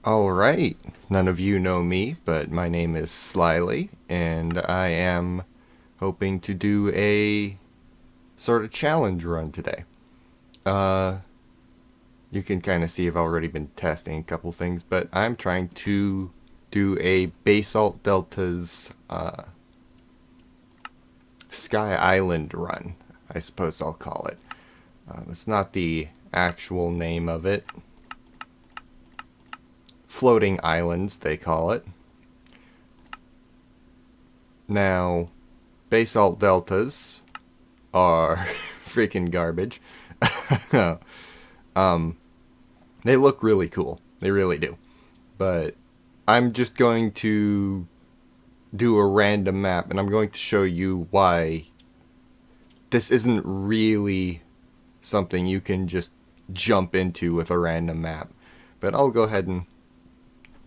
Alright, none of you know me, but my name is Slyly, and I am hoping to do a sort of challenge run today. Uh, you can kind of see I've already been testing a couple things, but I'm trying to do a Basalt Delta's Sky Island run, I suppose I'll call it. That's not the actual name of it. Floating islands, they call it. Now, basalt deltas are freaking garbage. They look really cool. They really do. But I'm just going to do a random map, and I'm going to show you why this isn't really something you can just jump into with a random map. But I'll go ahead and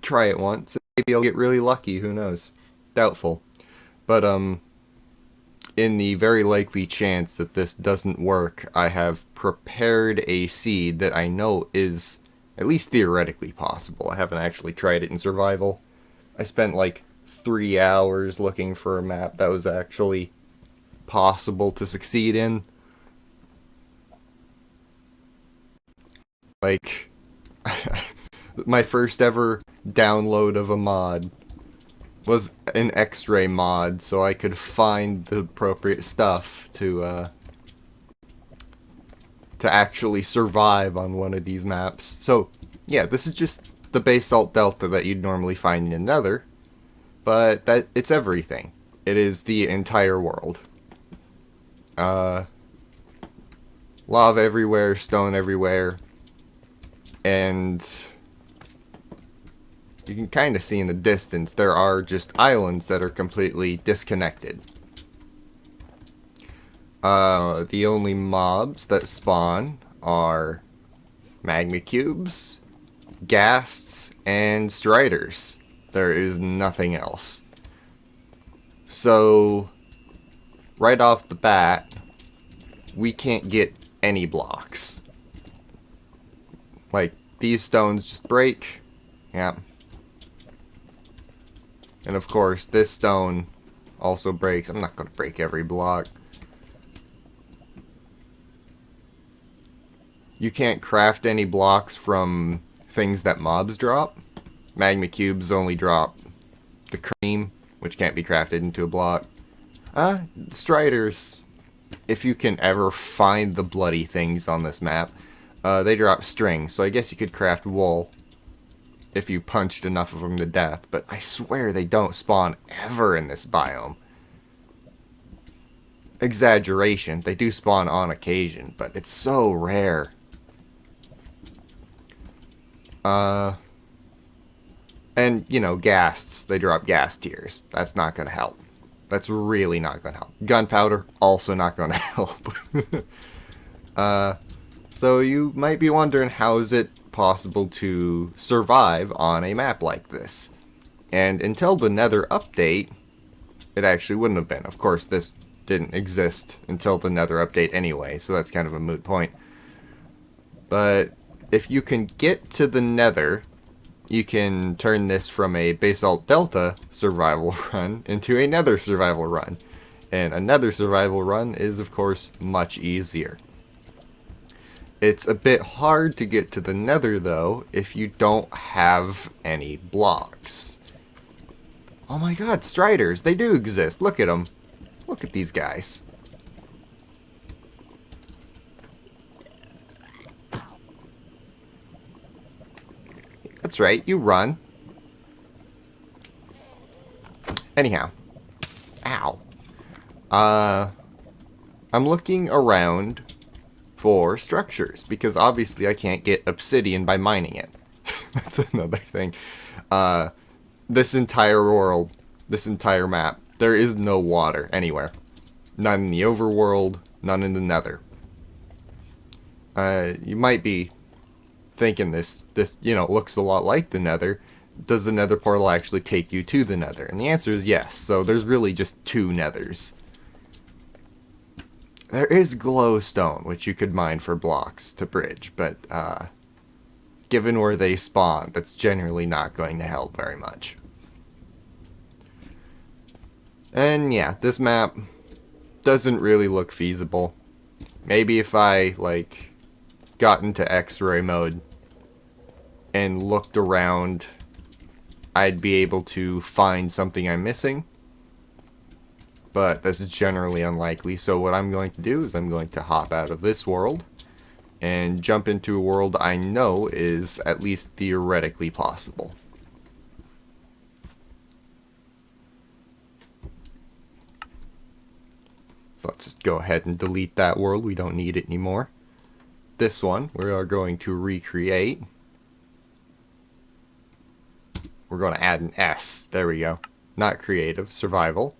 try it once. Maybe I'll get really lucky, who knows. Doubtful. But in the very likely chance that this doesn't work, I have prepared a seed that I know is at least theoretically possible. I haven't actually tried it in survival. I spent like 3 hours looking for a map that was actually possible to succeed in. Like, my first ever download of a mod was an X-ray mod, so I could find the appropriate stuff to actually survive on one of these maps. So yeah, this is just the basalt delta that you'd normally find in Nether, but that it's everything. It is the entire world. Lava everywhere, stone everywhere, and you can kind of see in the distance there are just islands that are completely disconnected. The only mobs that spawn are magma cubes, ghasts, and striders. There is nothing else. So, right off the bat, we can't get any blocks. Like, these stones just break. Yeah. And of course, this stone also breaks. I'm not going to break every block. You can't craft any blocks from things that mobs drop. Magma cubes only drop the cream, which can't be crafted into a block. Striders, if you can ever find the bloody things on this map, they drop string, so I guess you could craft wool if you punched enough of them to death, but I swear they don't spawn ever in this biome. Exaggeration, they do spawn on occasion, but it's so rare. And, you know, ghasts, they drop gas tiers. That's not gonna help. That's really not gonna help. Gunpowder, also not gonna help. So you might be wondering, how is it possible to survive on a map like this? And until the Nether update, it actually wouldn't have been. Of course, this didn't exist until the Nether update anyway, so that's kind of a moot point. But if you can get to the Nether, you can turn this from a Basalt Delta survival run into a Nether survival run. And a Nether survival run is, of course, much easier. It's a bit hard to get to the Nether, though, if you don't have any blocks. Oh my god, striders! They do exist! Look at them! Look at these guys. That's right, you run. Anyhow. Ow. I'm looking around for structures, because obviously I can't get obsidian by mining it. That's another thing. This entire world, this entire map, there is no water anywhere. None in the overworld, none in the Nether. You might be thinking this, you know, looks a lot like the Nether. Does the Nether portal actually take you to the Nether? And the answer is yes. So there's really just 2 Nethers. There is glowstone, which you could mine for blocks to bridge, but given where they spawn, that's generally not going to help very much. And yeah, this map doesn't really look feasible. Maybe if I, like, got into X-ray mode and looked around, I'd be able to find something I'm missing. But this is generally unlikely, so what I'm going to do is I'm going to hop out of this world and jump into a world I know is at least theoretically possible. So let's just go ahead and delete that world. We don't need it anymore. This one, we are going to recreate. We're going to add an S. There we go. Not creative, survival.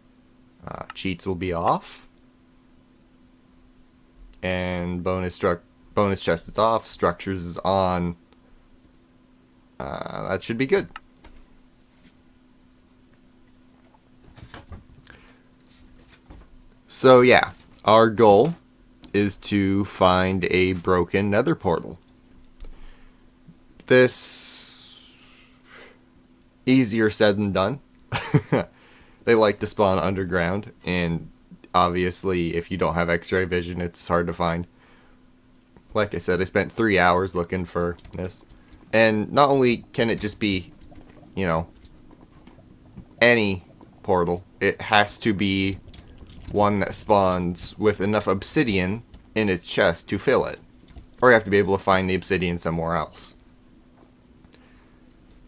Cheats will be off. And bonus chest is off. Structures is on. That should be good. So yeah, our goal is to find a broken nether portal. This easier said than done. They like to spawn underground, and obviously if you don't have X-ray vision, it's hard to find. Like I said, I spent 3 hours looking for this. And not only can it just be, you know, any portal, it has to be one that spawns with enough obsidian in its chest to fill it. Or you have to be able to find the obsidian somewhere else.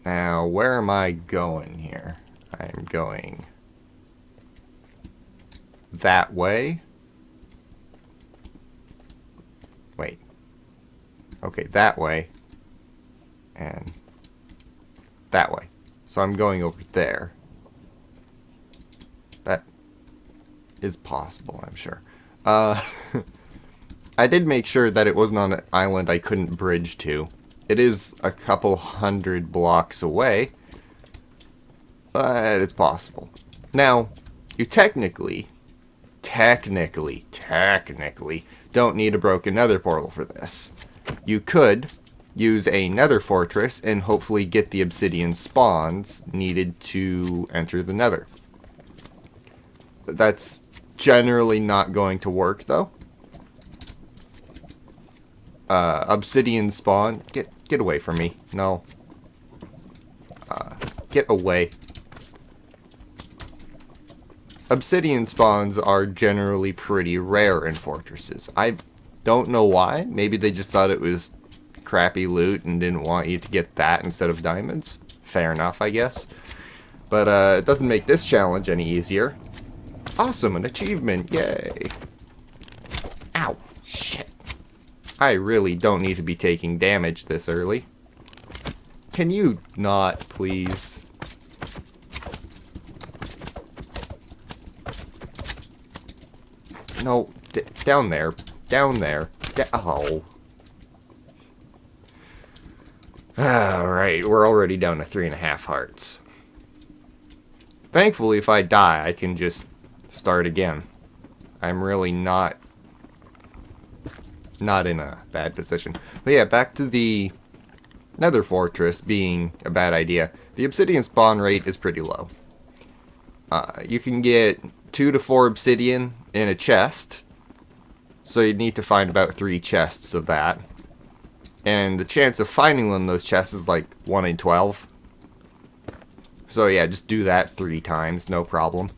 Now, where am I going here? I'm going that way. Wait. Okay, that way. And that way. So I'm going over there. That is possible, I'm sure. I did make sure that it wasn't on an island I couldn't bridge to. It is a couple hundred blocks away, but it's possible. Now, you technically don't need a broken nether portal for this. You could use a nether fortress and hopefully get the obsidian spawns needed to enter the nether. That's generally not going to work, though. Obsidian spawn. Get away from me. No. Get away. Obsidian spawns are generally pretty rare in fortresses. I don't know why. Maybe they just thought it was crappy loot and didn't want you to get that instead of diamonds. Fair enough, I guess. But it doesn't make this challenge any easier. Awesome, an achievement. Yay. Ow. Shit. I really don't need to be taking damage this early. Can you not, please? No, down there. Down there. Oh. Alright, we're already down to 3.5 hearts. Thankfully, if I die, I can just start again. I'm really not in a bad position. But yeah, back to the nether fortress being a bad idea. The obsidian spawn rate is pretty low. You can get 2 to 4 obsidian in a chest, so you'd need to find about 3 chests of that. And the chance of finding one of those chests is like 1 in 12. So yeah, just do that 3 times, no problem.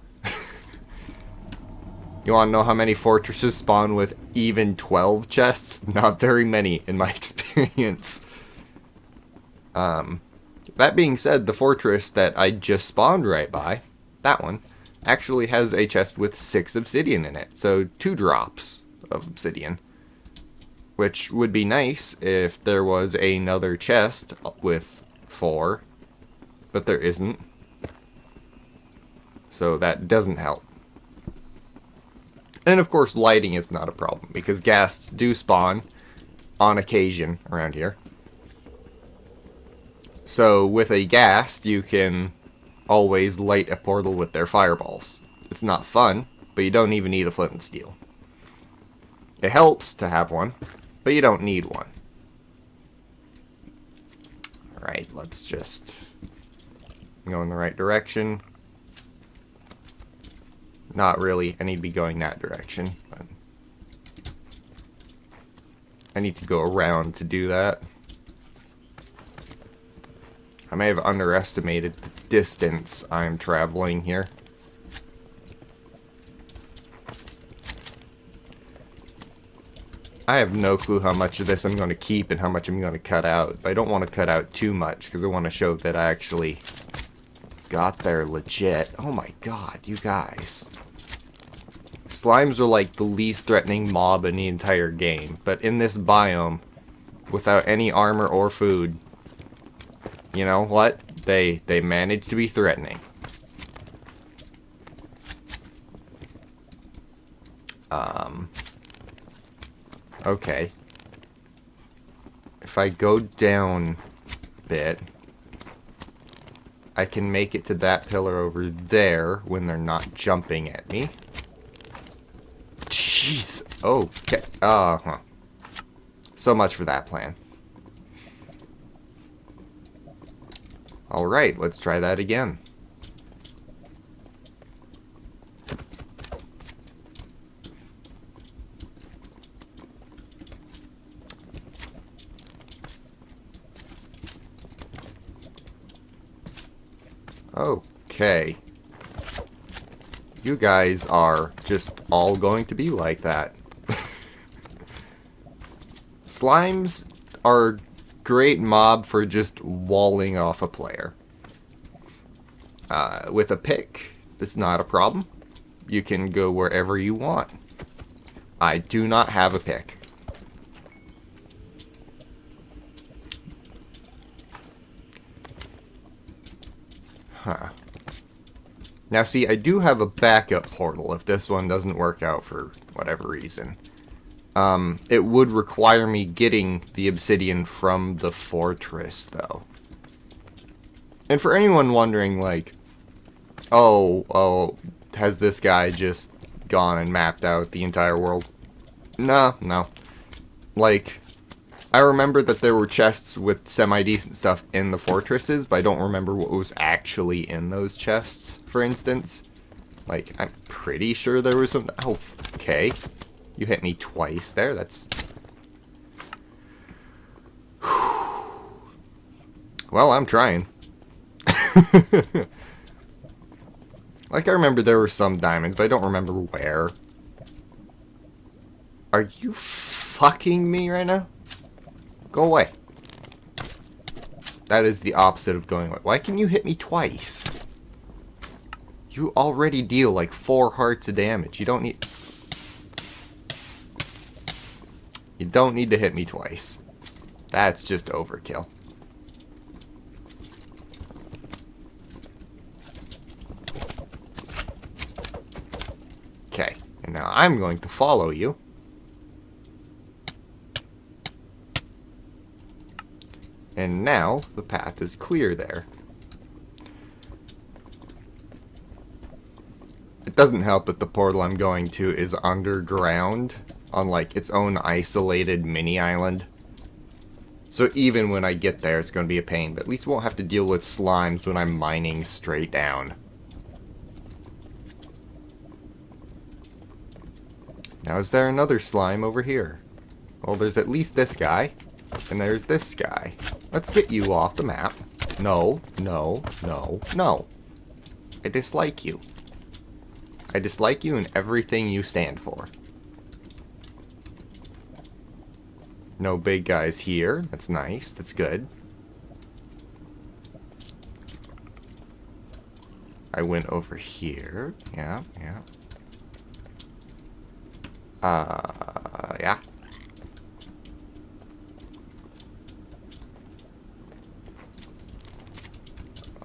You want to know how many fortresses spawn with even 12 chests? Not very many, in my experience. That being said, the fortress that I just spawned right by, that one, actually has a chest with 6 obsidian in it. So 2 drops of obsidian. Which would be nice if there was another chest with 4. But there isn't. So that doesn't help. And of course, lighting is not a problem, because ghasts do spawn on occasion around here. So with a ghast, you can always light a portal with their fireballs. It's not fun, but you don't even need a flint and steel. It helps to have one, but you don't need one. Alright, let's just go in the right direction. Not really. I need to be going that direction. But I need to go around to do that. I may have underestimated the distance I'm traveling here. I have no clue how much of this I'm going to keep and how much I'm going to cut out. But I don't want to cut out too much because I want to show that I actually got there legit. Oh my god, you guys. Slimes are like the least threatening mob in the entire game. But in this biome, without any armor or food, you know what? They manage to be threatening. Okay. If I go down a bit, I can make it to that pillar over there when they're not jumping at me. Jeez. Okay. So much for that plan. Alright, let's try that again. Okay. You guys are just all going to be like that. Slimes are great mob for just walling off a player. With a pick, it's not a problem. You can go wherever you want. I do not have a pick. Huh. Now see, I do have a backup portal if this one doesn't work out for whatever reason. It would require me getting the obsidian from the fortress, though. And for anyone wondering, like, oh, has this guy just gone and mapped out the entire world? No. Like, I remember that there were chests with semi-decent stuff in the fortresses, but I don't remember what was actually in those chests, for instance. Like, I'm pretty sure there was some... Oh, okay. You hit me twice there, that's... Well, I'm trying. Like, I remember there were some diamonds, but I don't remember where. Are you fucking me right now? Go away. That is the opposite of going away. Why can you hit me twice? You already deal like 4 hearts of damage. You don't need... You don't need to hit me twice. That's just overkill. Okay, and now I'm going to follow you. And now the path is clear there. It doesn't help that the portal I'm going to is underground on like its own isolated mini island. So even when I get there it's going to be a pain, but at least I won't have to deal with slimes when I'm mining straight down. Now is there another slime over here? Well, there's at least this guy. And there's this guy. Let's get you off the map. No. I dislike you. I dislike you and everything you stand for. No big guys here. That's nice. That's good. I went over here. Yeah. Yeah.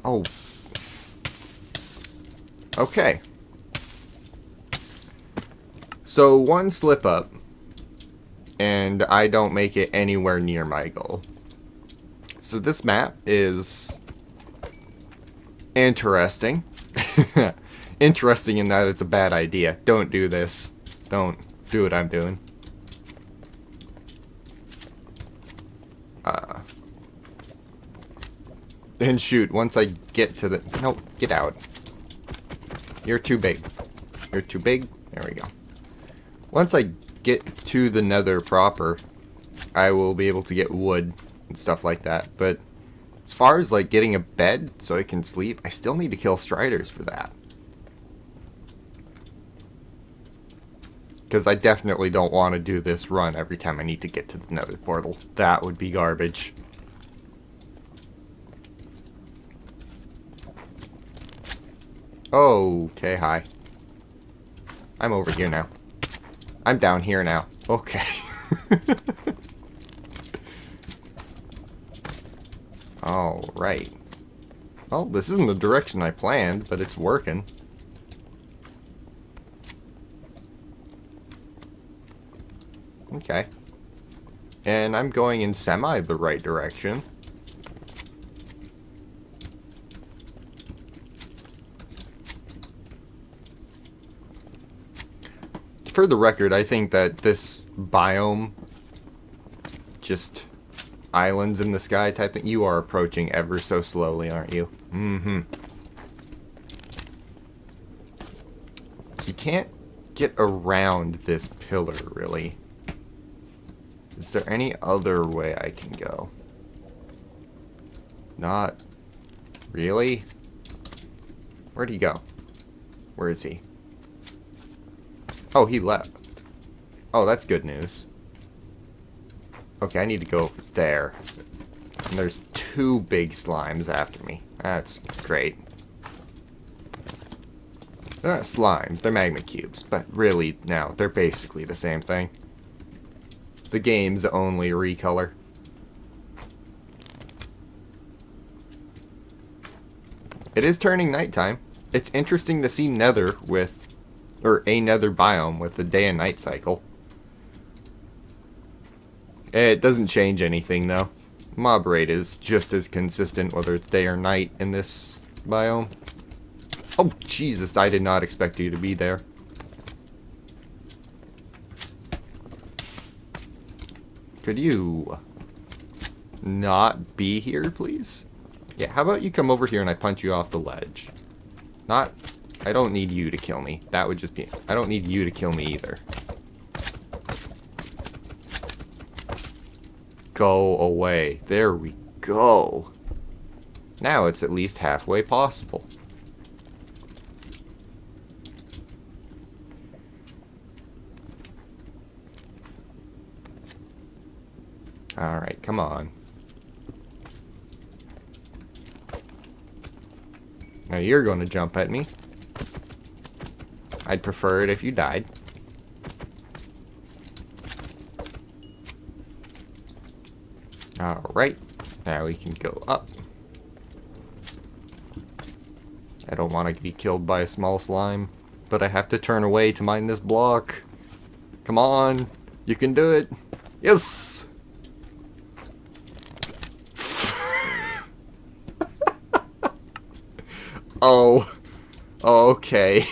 Oh. Okay. So one slip up, and I don't make it anywhere near my goal. So this map is interesting. Interesting in that it's a bad idea. Don't do this. Don't do what I'm doing. And shoot, once I get to the... No, get out. You're too big. You're too big. There we go. Once I get to the nether proper, I will be able to get wood and stuff like that. But as far as like getting a bed so I can sleep, I still need to kill striders for that. Because I definitely don't want to do this run every time I need to get to the nether portal. That would be garbage. Okay, hi. I'm over here now. I'm down here now. Okay. Alright. Well, this isn't the direction I planned, but it's working. Okay. And I'm going in semi the right direction. For the record, I think that this biome, just islands in the sky type thing, you are approaching ever so slowly, aren't you? Mm-hmm. You can't get around this pillar, really. Is there any other way I can go? Not really? Where'd he go? Where is he? Oh, he left. Oh, that's good news. Okay, I need to go over there. And there's 2 big slimes after me. That's great. They're not slimes, they're magma cubes. But really, now, they're basically the same thing. The game's only recolor. It is turning nighttime. It's interesting to see nether with... or a nether biome with the day and night cycle. It doesn't change anything though. Mob rate is just as consistent whether it's day or night in this biome. Oh Jesus, I did not expect you to be there. Could you not be here, please? Yeah, how about you come over here and I punch you off the ledge? Not... I don't need you to kill me. That would just be... I don't need you to kill me either. Go away. There we go. Now it's at least halfway possible. Alright, come on. Now you're going to jump at me. I'd prefer it if you died. Alright, now we can go up. I don't want to be killed by a small slime, but I have to turn away to mine this block. Come on, you can do it. Yes! Oh, okay.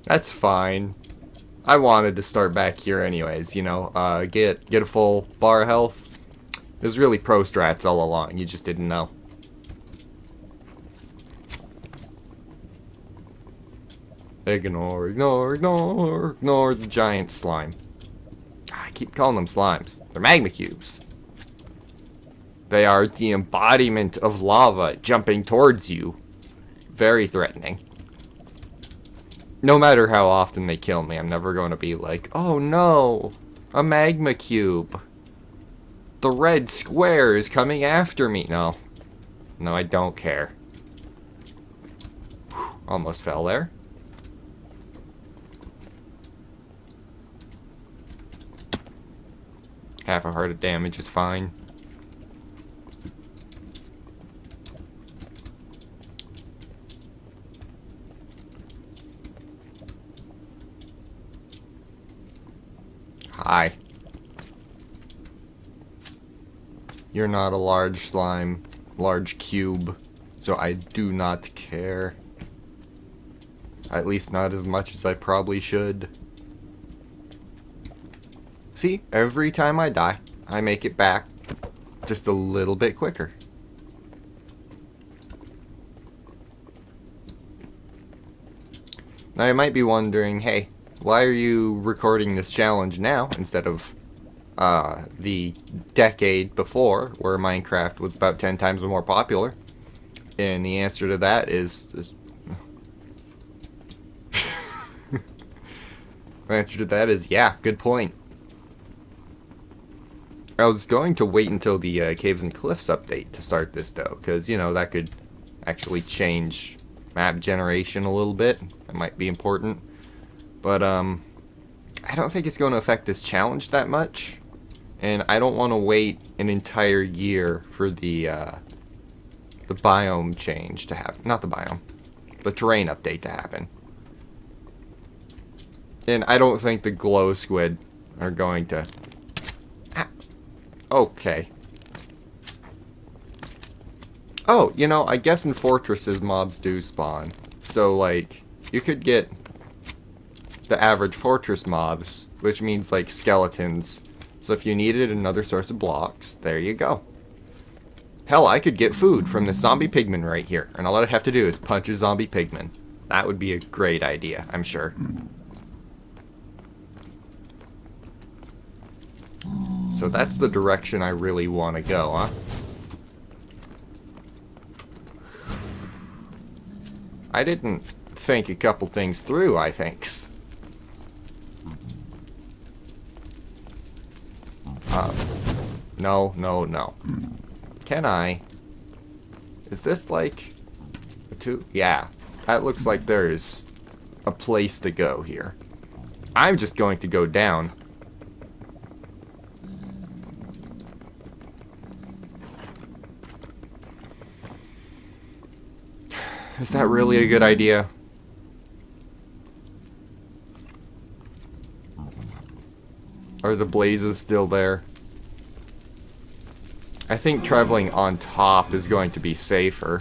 That's fine. I wanted to start back here anyways, you know, get a full bar of health. It was really pro strats all along, you just didn't know. Ignore the giant slime. I keep calling them slimes. They're magma cubes. They are the embodiment of lava jumping towards you. Very threatening. No matter how often they kill me, I'm never going to be like, oh no, a magma cube. The red square is coming after me. No. No, I don't care. Whew, almost fell there. Half a heart of damage is fine. Hi. You're not a large slime, large cube, so I do not care. At least not as much as I probably should. See, every time I die, I make it back just a little bit quicker. Now you might be wondering, hey, why are you recording this challenge now instead of the decade before where Minecraft was about 10 times more popular? And the answer to that is... the answer to that is, yeah, good point. I was going to wait until the Caves and Cliffs update to start this, though, because, you know, that could actually change map generation a little bit. That might be important. But, I don't think it's going to affect this challenge that much. And I don't want to wait an entire year for the biome change to happen. Not the biome. The terrain update to happen. And I don't think the glow squid are going to... Okay. Oh, you know, I guess in fortresses mobs do spawn. So, like, you could get the average fortress mobs, which means, like, skeletons. So if you needed another source of blocks, there you go. Hell, I could get food from this zombie pigman right here, and all I'd have to do is punch a zombie pigman. That would be a great idea, I'm sure. So that's the direction I really want to go, huh? I didn't think a couple things through, I thinks. No, no, no. Can I? Is this like a two? Yeah, that looks like there's a place to go here. I'm just going to go down. Is that really a good idea? Are the blazes still there? I think traveling on top is going to be safer.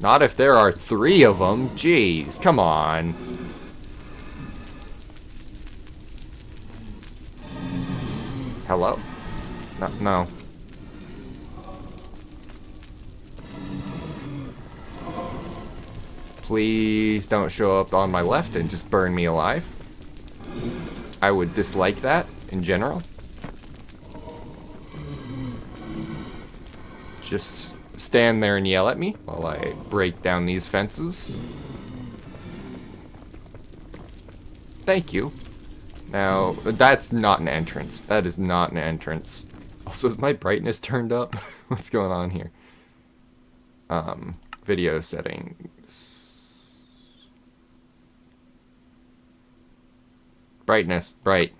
Not if there are 3 of them. Jeez, come on. Hello? No, no. Please don't show up on my left and just burn me alive. I would dislike that in general. Just stand there and yell at me while I break down these fences. Thank you. Now, that's not an entrance. That is not an entrance. Also, is my brightness turned up? What's going on here? Video settings. Brightness, bright.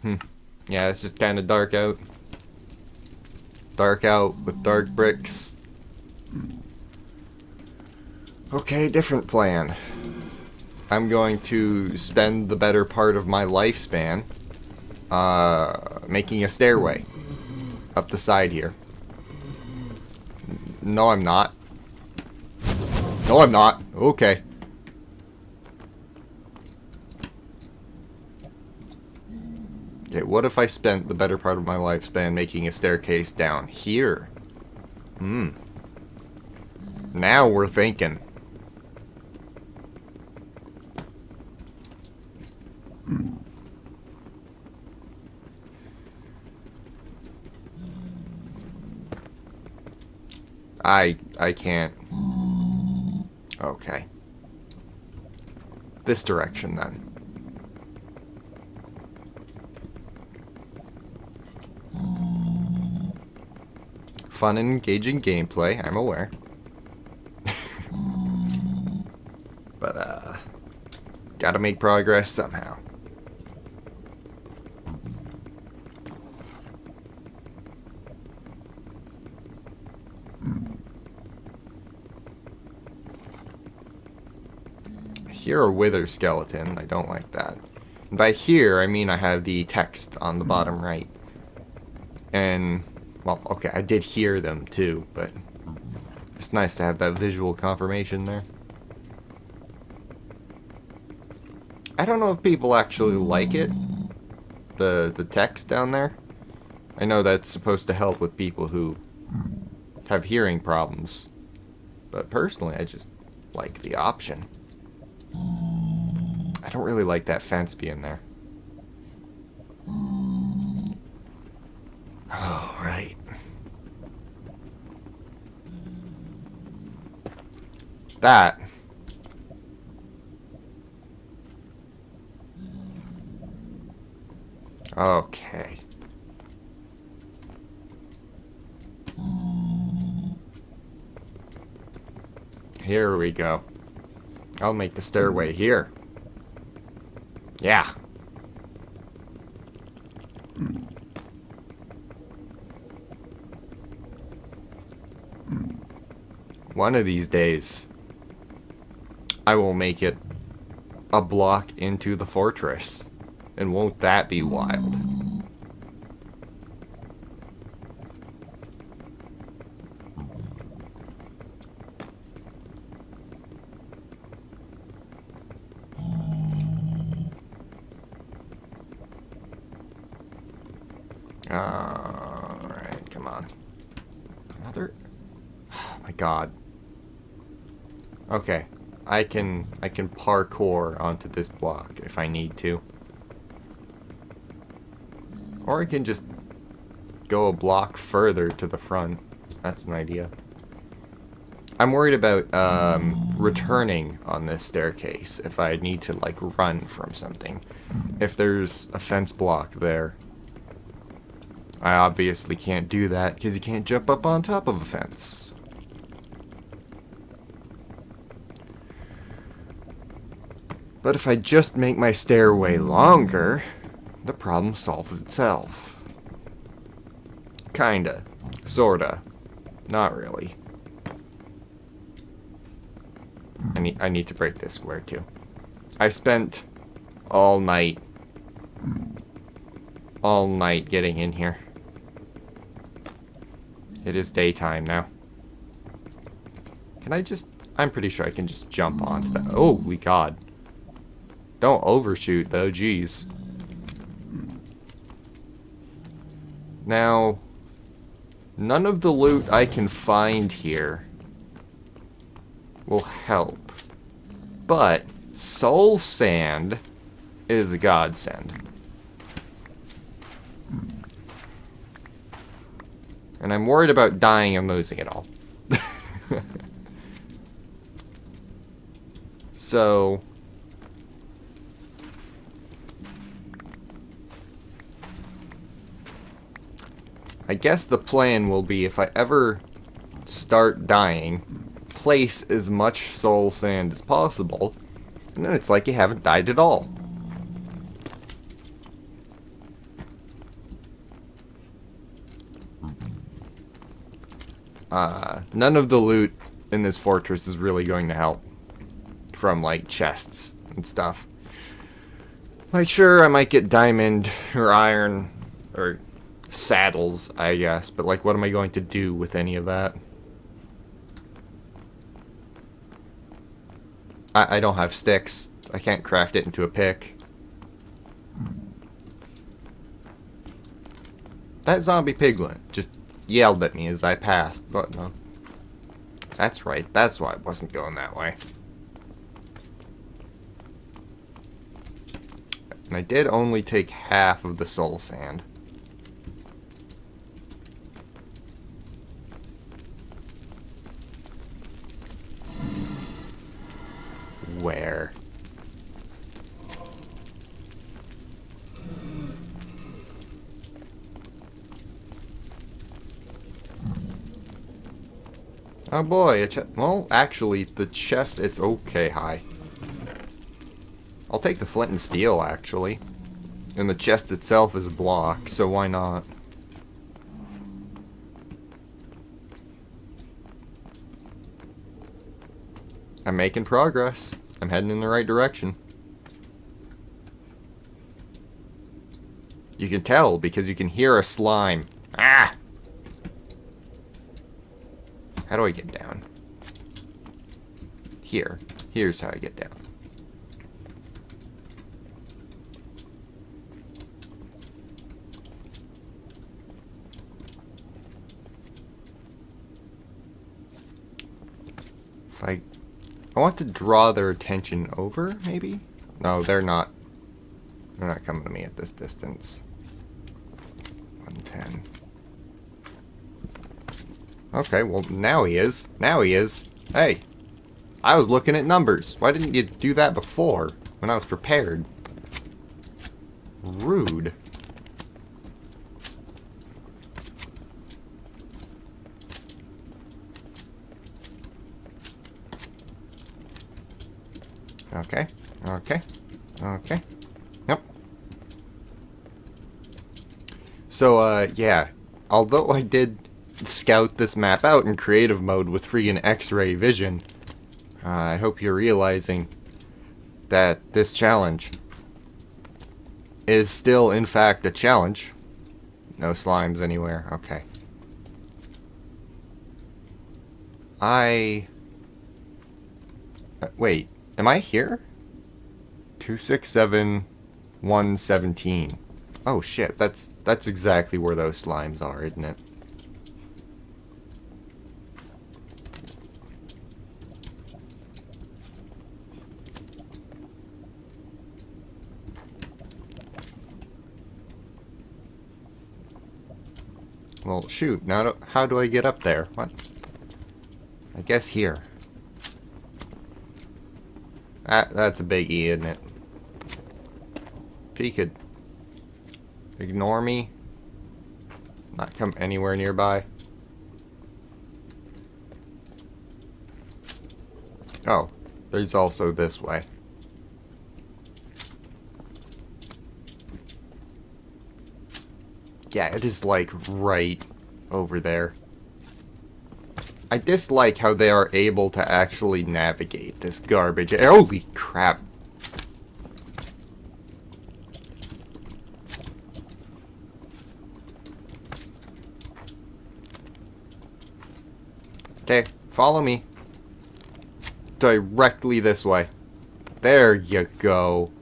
Yeah, it's just kind of dark out. Dark out with dark bricks. Okay, different plan. I'm going to spend the better part of my lifespan making a stairway up the side here. No, I'm not. No, I'm not. Okay. Okay, what if I spent the better part of my lifespan making a staircase down here? Now we're thinking. I can't. Okay. This direction then. Fun and engaging gameplay, I'm aware. But, gotta make progress somehow. Here a wither skeleton, I don't like that. And by here, I mean I have the text on the bottom right. And, well, okay, I did hear them too, but it's nice to have that visual confirmation there. I don't know if people actually like it, the text down there. I know that's supposed to help with people who have hearing problems, but personally I just like the option. I don't really like that fence being there. Oh, right. That. Okay. Here we go. I'll make the stairway here. Yeah. One of these days, I will make it a block into the fortress. And won't that be wild? Alright, come on. Another... Oh my god. Okay. I can parkour onto this block if I need to. Or I can just go a block further to the front. That's an idea. I'm worried about returning on this staircase if I need to like run from something. If there's a fence block there, I obviously can't do that because you can't jump up on top of a fence. But if I just make my stairway longer, the problem solves itself. Kinda. Sorta. Not really. I need to break this square too. I spent all night getting in here. It is daytime now. Can I just... I'm pretty sure I can just jump onto that. Oh, we god. Don't overshoot though, jeez. Now, none of the loot I can find here will help. But soul sand is a godsend. And I'm worried about dying and losing it all. So... I guess the plan will be if I ever start dying, place as much soul sand as possible, and then it's like you haven't died at all. None of the loot in this fortress is really going to help from like chests and stuff. Like sure, I might get diamond or iron or saddles, I guess, but like what am I going to do with any of that? I don't have sticks. I can't craft it into a pick. That zombie piglin just yelled at me as I passed, but no. That's right, that's why I wasn't going that way. And I did only take half of the soul sand. Where? Oh boy, a chest. Well, actually, the chest, it's okay high. I'll take the flint and steel, actually. And the chest itself is a block, so why not? I'm making progress. I'm heading in the right direction. You can tell because you can hear a slime. Ah! How do I get down? Here. Here's how I get down. If I want to draw their attention over, maybe? No, they're not. They're not coming to me at this distance. 110. Okay, well, now he is. Now he is. Hey, I was looking at numbers. Why didn't you do that before, when I was prepared? Rude. Okay, okay, okay. Yep. So, yeah. Although I did scout this map out in creative mode with freaking X-ray vision, I hope you're realizing that this challenge is still, in fact, a challenge. No slimes anywhere. Okay. Wait. Am I here? 267 117. Oh shit, that's exactly where those slimes are, isn't it? Well, shoot, now how do I get up there? What? I guess here. That's a biggie, isn't it? If he could ignore me, not come anywhere nearby. Oh, there's also this way. Yeah, it is like right over there. I dislike how they are able to actually navigate this garbage. Holy crap. Okay, follow me. Directly this way. There you go.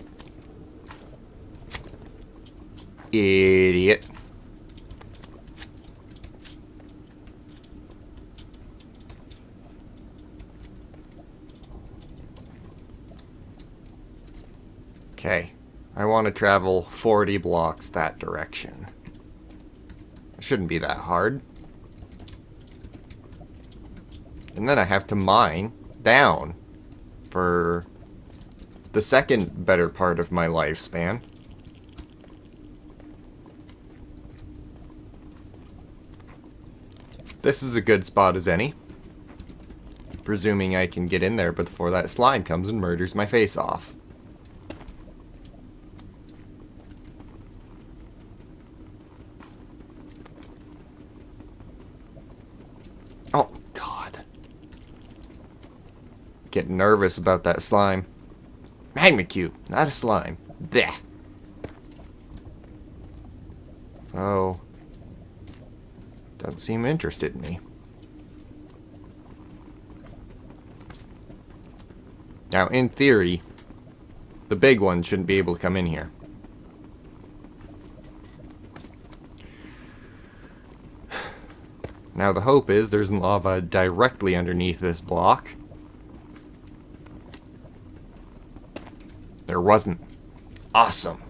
Idiot. Okay, I want to travel 40 blocks that direction. It shouldn't be that hard. And then I have to mine down for the second better part of my lifespan. This is a good spot as any. Presuming I can get in there before that slime comes and murders my face off. Oh, God. Getting nervous about that slime. Magma cube, not a slime. Blech. Oh. Doesn't seem interested in me. Now, in theory, the big one shouldn't be able to come in here. Now the hope is there's lava directly underneath this block. There wasn't. Awesome.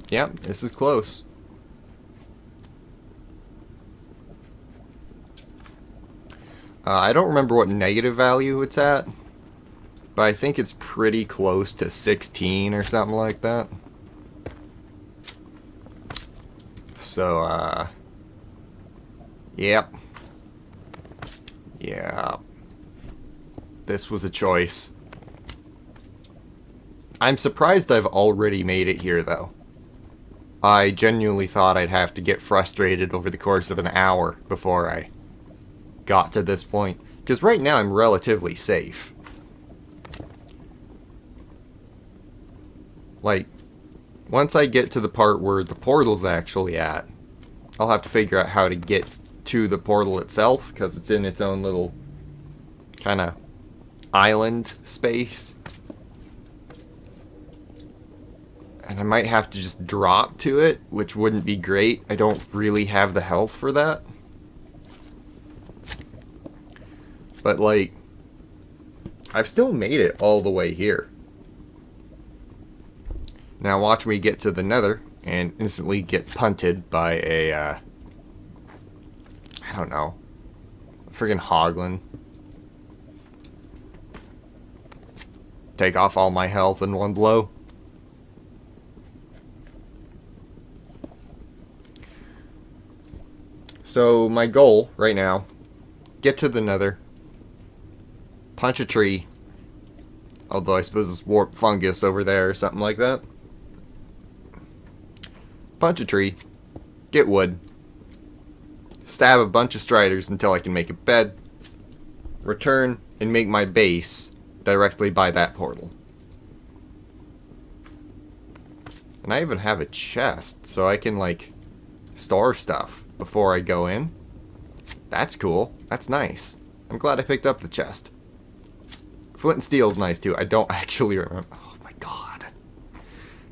Yep, this is close. I don't remember what negative value it's at, but I think it's pretty close to 16 or something like that. So, yep. Yeah. This was a choice. I'm surprised I've already made it here, though. I genuinely thought I'd have to get frustrated over the course of an hour before I got to this point. Because right now I'm relatively safe. Like, once I get to the part where the portal's actually at, I'll have to figure out how to get to the portal itself, because it's in its own little kind of island space. And I might have to just drop to it, which wouldn't be great. I don't really have the health for that. But, like, I've still made it all the way here. Now watch me get to the nether and instantly get punted by a, I don't know, friggin' hoglin. Take off all my health in one blow. So my goal right now, get to the nether, punch a tree, although I suppose it's warp fungus over there or something like that. Punch a tree, get wood, stab a bunch of striders until I can make a bed, return and make my base directly by that portal. And I even have a chest, so I can, like, store stuff before I go in. That's cool. That's nice. I'm glad I picked up the chest. Flint and steel is nice, too. I don't actually remember. Oh, my God.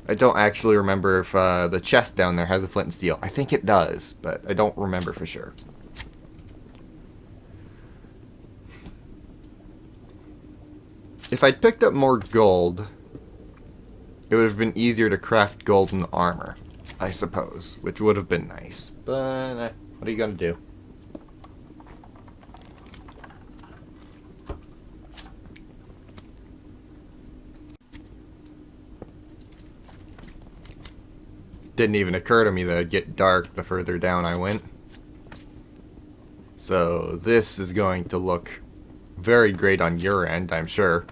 I don't actually remember if the chest down there has a flint and steel. I think it does, but I don't remember for sure. If I'd picked up more gold, it would have been easier to craft golden armor, I suppose, which would have been nice. But what are you gonna do? Didn't even occur to me that it'd get dark the further down I went. So this is going to look very great on your end, I'm sure.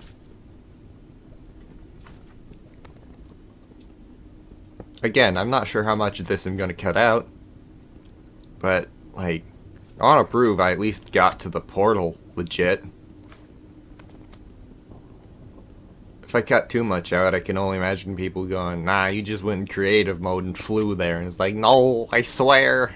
Again, I'm not sure how much of this I'm going to cut out. But, like, I want to prove I at least got to the portal legit. If I cut too much out, I can only imagine people going, nah, you just went in creative mode and flew there. And it's like, no, I swear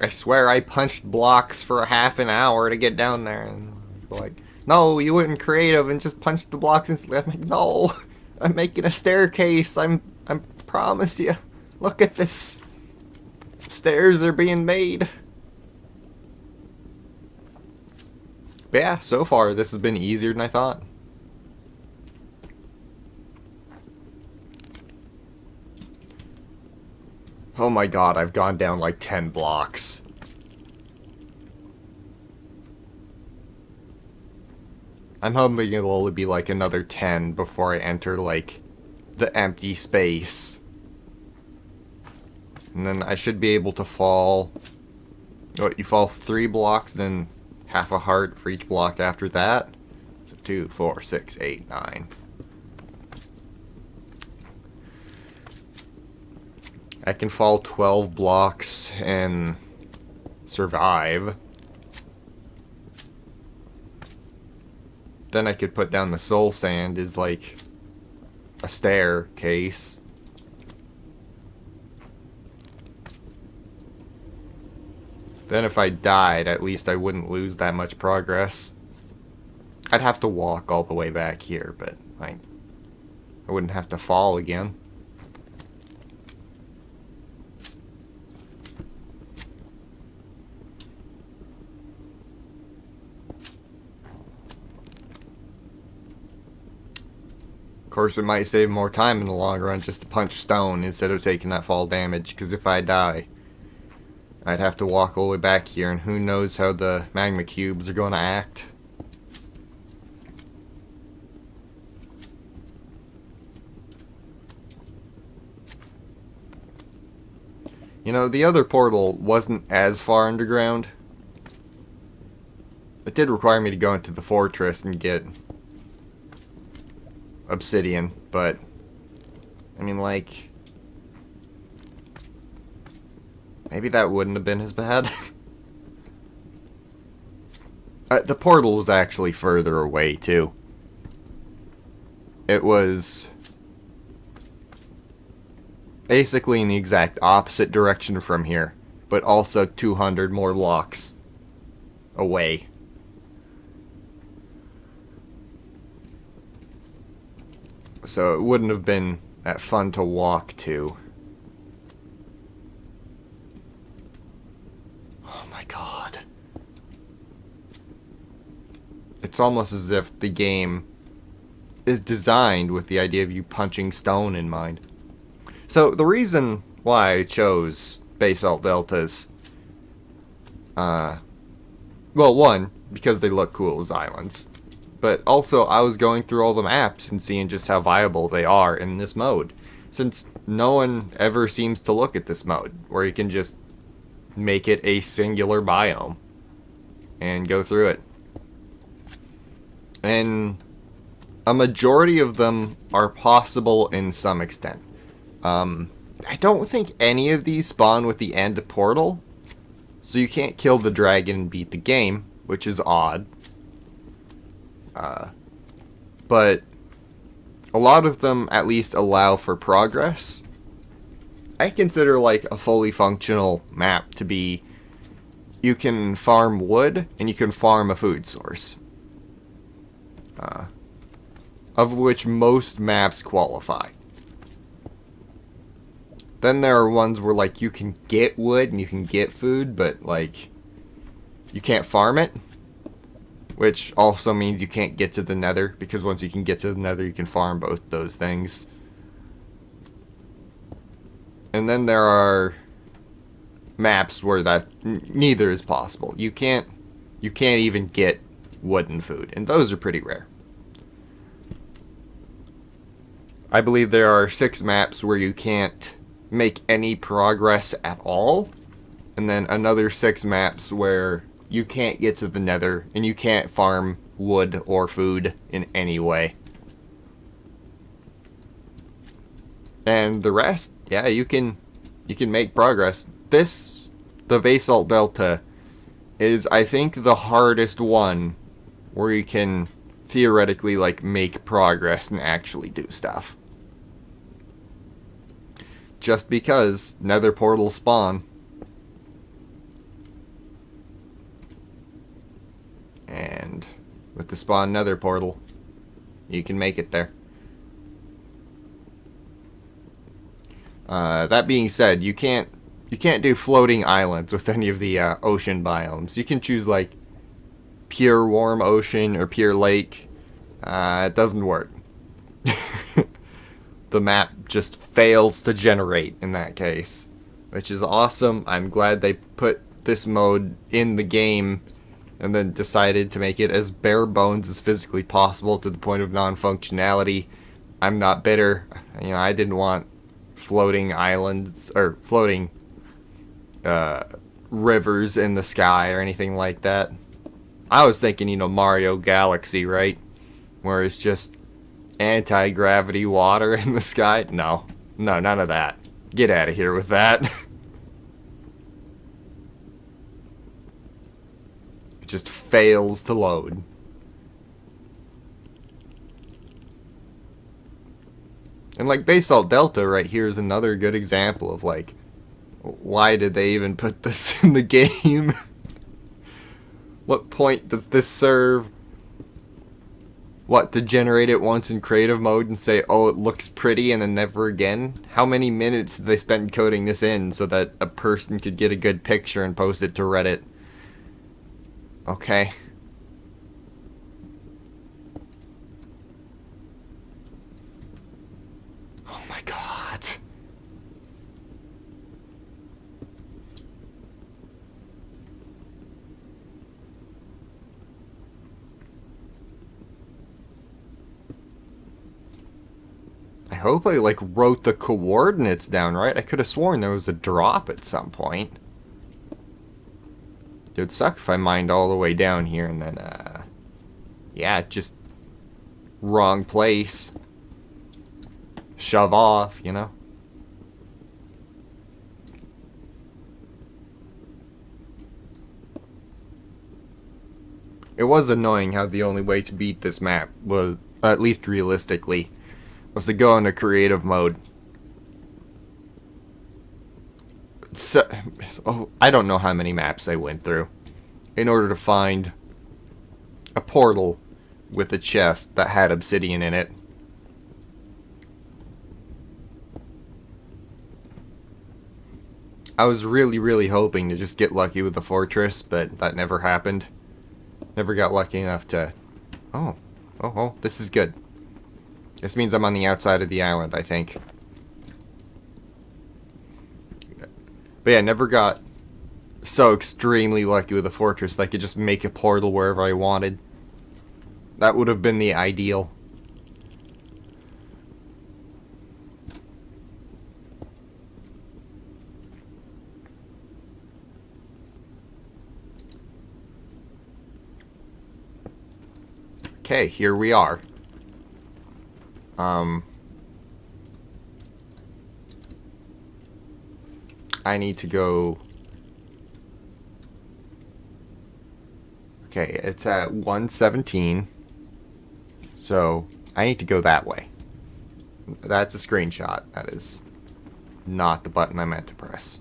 I punched blocks for a half an hour to get down there. And like, no, you went in creative and just punched the blocks instantly. I'm like, no, I'm making a staircase. I'm promise you. Look at this. Stairs are being made. But yeah, so far this has been easier than I thought. Oh my god, I've gone down like 10 blocks. I'm hoping it'll only be like another 10 before I enter like the empty space. And then I should be able to fall... What, you fall 3 blocks, then half a heart for each block after that? So 2, 4, 6, 8, 9. I can fall 12 blocks and survive. Then I could put down the soul sand as like a staircase. Then if I died, at least I wouldn't lose that much progress. I'd have to walk all the way back here, but like, I wouldn't have to fall again. Of course, it might save more time in the long run just to punch stone instead of taking that fall damage, because if I die, I'd have to walk all the way back here, and who knows how the magma cubes are going to act. You know, the other portal wasn't as far underground. It did require me to go into the fortress and get obsidian, but I mean, like, maybe that wouldn't have been as bad. The portal was actually further away too. It was basically in the exact opposite direction from here, but also 200 more blocks away. So it wouldn't have been that fun to walk to. Oh my god. It's almost as if the game is designed with the idea of you punching stone in mind. So the reason why I chose Basalt Deltas, well, one, because they look cool as islands, but also I was going through all the maps and seeing just how viable they are in this mode, since no one ever seems to look at this mode, where you can just make it a singular biome and go through it. And a majority of them are possible in some extent. I don't think any of these spawn with the end portal, so you can't kill the dragon and beat the game, which is odd. But a lot of them at least allow for progress. I consider like a fully functional map to be, you can farm wood and you can farm a food source. Of which most maps qualify. Then there are ones where like you can get wood and you can get food, but like you can't farm it. Which also means you can't get to the nether, because once you can get to the nether you can farm both those things. And then there are maps where that neither is possible. You can't even get wood and food, and those are pretty rare. I believe there are 6 maps where you can't make any progress at all, and then another 6 maps where you can't get to the nether and you can't farm wood or food in any way. And the rest, yeah, you can make progress. The Basalt Delta is, I think, the hardest one where you can theoretically like make progress and actually do stuff. Just because nether portals spawn. And with the spawn nether portal, you can make it there. That being said, you can't do floating islands with any of the ocean biomes. You can choose like pure warm ocean or pure lake. It doesn't work. The map just fails to generate in that case, which is awesome. I'm glad they put this mode in the game and then decided to make it as bare bones as physically possible to the point of non-functionality. I'm not bitter. You know, I didn't want floating islands or floating rivers in the sky or anything like that. I was thinking, you know, Mario Galaxy, right? Where it's just anti-gravity water in the sky. No, none of that. Get out of here with that. It just fails to load. And like Basalt Delta right here is another good example of like, why did they even put this in the game? What point does this serve? What, to generate it once in creative mode and say, oh, it looks pretty, and then never again? How many minutes did they spend coding this in so that a person could get a good picture and post it to Reddit? Okay. Oh my god. I hope I like wrote the coordinates down right. I could have sworn there was a drop at some point. It would suck if I mined all the way down here and then, yeah, just wrong place. Shove off, you know? It was annoying how the only way to beat this map was, at least realistically, was to go into creative mode. So, I don't know how many maps I went through in order to find a portal with a chest that had obsidian in it. I was really hoping to just get lucky with the fortress, but that never happened. Never got lucky enough to Oh. Oh, oh, this is good. This means I'm on the outside of the island, I think. But yeah, never got so extremely lucky with a fortress that I could just make a portal wherever I wanted. That would have been the ideal. Okay, here we are. I need to go... Okay, it's at 117. So, I need to go that way. That's a screenshot. That is not the button I meant to press.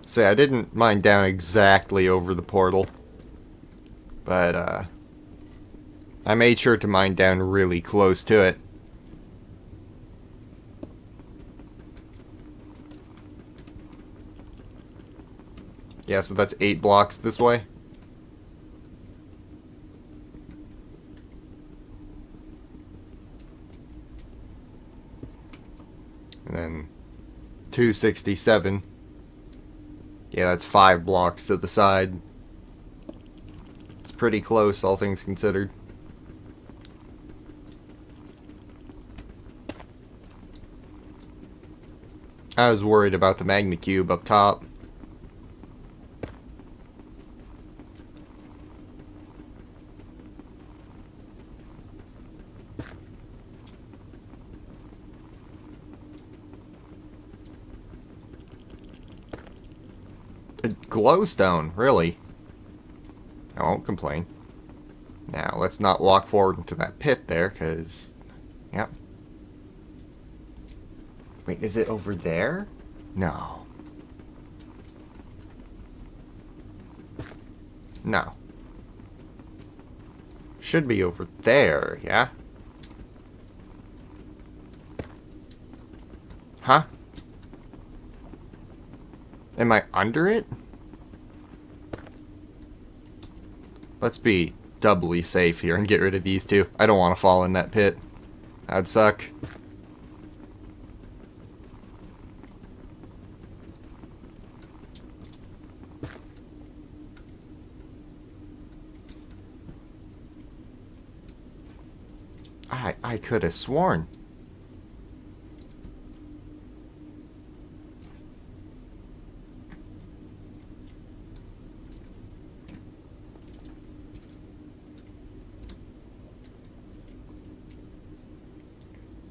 So I didn't mine down exactly over the portal, but I made sure to mine down really close to it. Yeah, so that's 8 blocks this way. And then 267. Yeah, that's 5 blocks to the side. It's pretty close, all things considered. I was worried about the magma cube up top. A glowstone, really? I won't complain. Now, let's not walk forward into that pit there, because... Yep. Wait, is it over there? No. No. Should be over there, yeah? Huh? Am I under it? Let's be doubly safe here and get rid of these two. I don't want to fall in that pit. That'd suck. I could have sworn.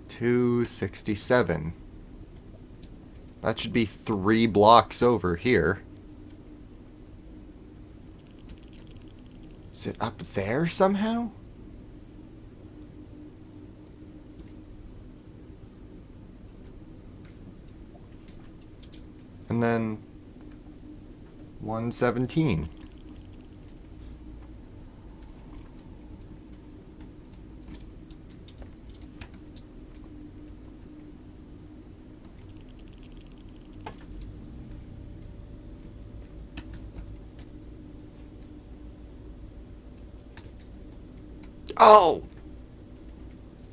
$267. That should be 3 blocks over here. Is it up there somehow? And then 117. Oh!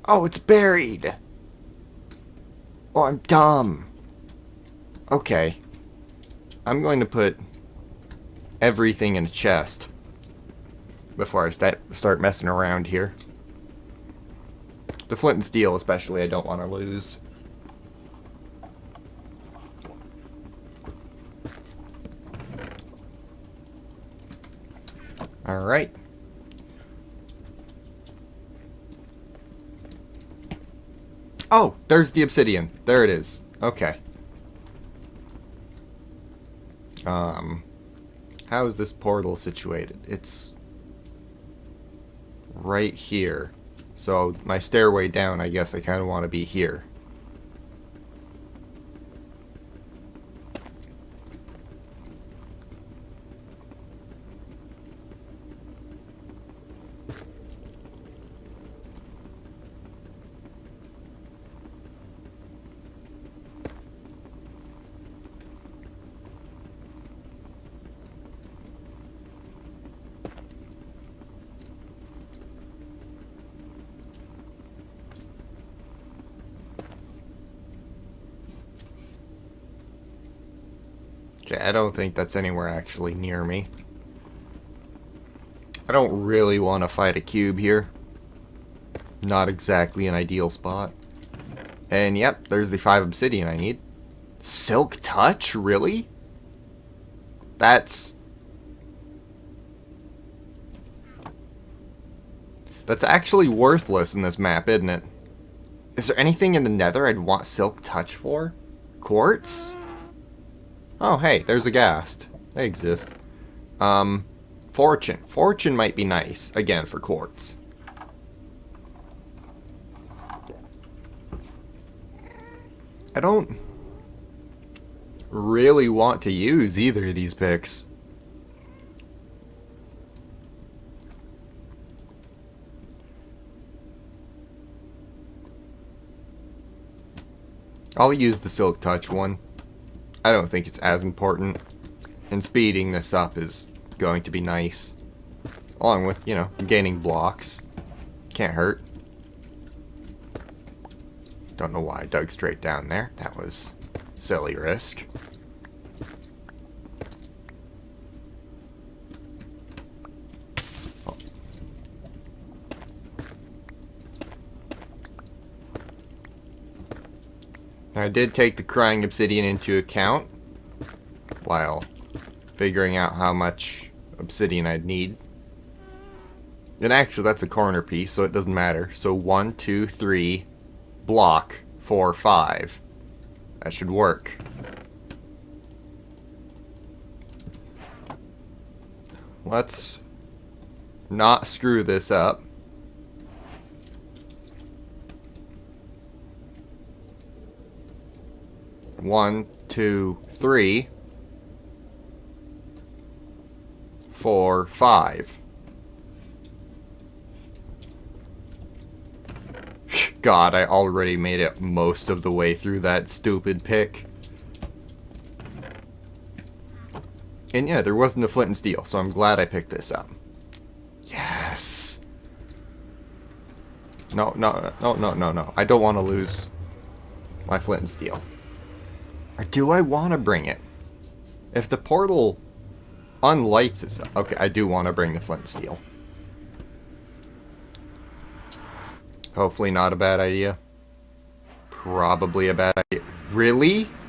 Oh, it's buried! Oh, I'm dumb. Okay. I'm going to put everything in a chest before I start messing around here. The flint and steel especially I don't want to lose. Alright. Oh, there's the obsidian. There it is. Okay. How is this portal situated? It's right here. So my stairway down, I guess I kind of want to be here. Okay, I don't think that's anywhere actually near me. I don't really want to fight a cube here. Not exactly an ideal spot. And yep, there's the 5 obsidian I need. Silk touch? Really? That's actually worthless in this map, isn't it? Is there anything in the nether I'd want silk touch for? Quartz? Oh, hey, there's a ghast. They exist. Fortune. Fortune might be nice, again, for quartz. I don't really want to use either of these picks. I'll use the silk touch one. I don't think it's as important. And speeding this up is going to be nice. Along with, you know, gaining blocks. Can't hurt. Don't know why I dug straight down there. That was silly risk. Oh. I did take the crying obsidian into account while figuring out how much obsidian I'd need. And actually, that's a corner piece, so it doesn't matter. So 1, 2, 3, block, 4, 5. That should work. Let's not screw this up. One, 2, 3, 4, 5. God, I already made it most of the way through that stupid pick. And yeah, there wasn't a flint and steel, so I'm glad I picked this up. Yes! No. I don't want to lose my flint and steel. Or do I want to bring it? If the portal unlights itself... Okay, I do want to bring the flint and steel. Hopefully not a bad idea. Probably a bad idea. Really?